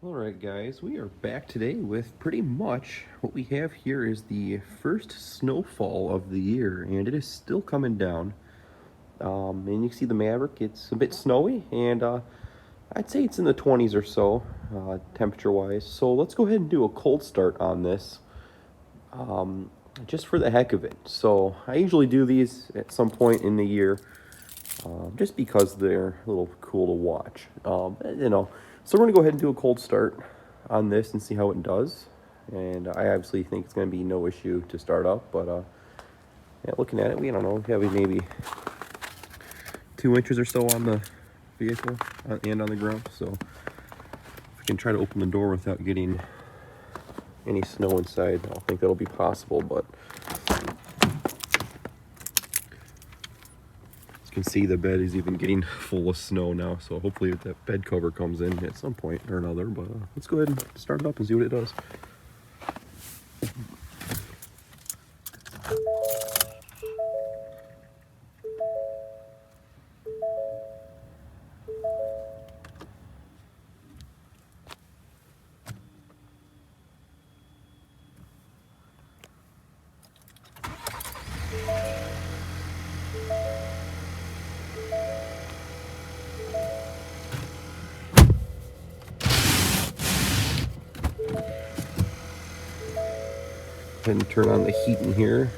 Alright guys, we are back today with pretty much what we have here is the first snowfall of the year, and it is still coming down. And you can see the Maverick, it's a bit snowy, and I'd say it's in the 20s or so, temperature-wise. So let's go ahead and do a cold start on this, just for the heck of it. So I usually do these at some point in the year, just because they're a little cool to watch. So we're gonna go ahead and do a cold start on this and see how it does. And I obviously think it's gonna be no issue to start up, but yeah, looking at it, we don't know, have maybe 2 inches or so on the vehicle and on the ground. So if we can try to open the door without getting any snow inside, I don't think that'll be possible, but you can see the bed is even getting full of snow now, so hopefully that bed cover comes in at some point or another. But let's go ahead and start it up and see what it does. Go ahead and turn on the heat in here.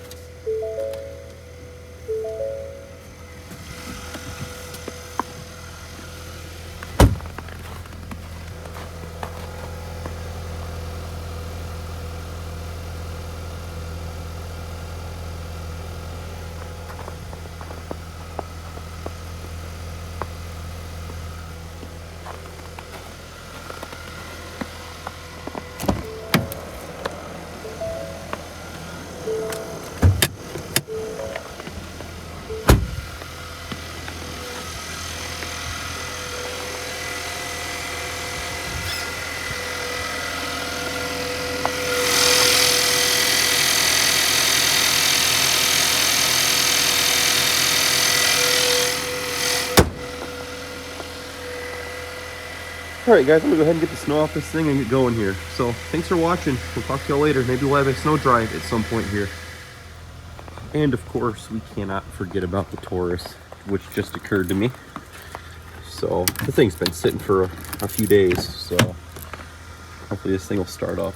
Alright guys, I'm going to go ahead and get the snow off this thing and get going here. So, thanks for watching. We'll talk to y'all later. Maybe we'll have a snow drive at some point here. And of course, we cannot forget about the Taurus, which just occurred to me. So, the thing's been sitting for a few days, so hopefully this thing will start up.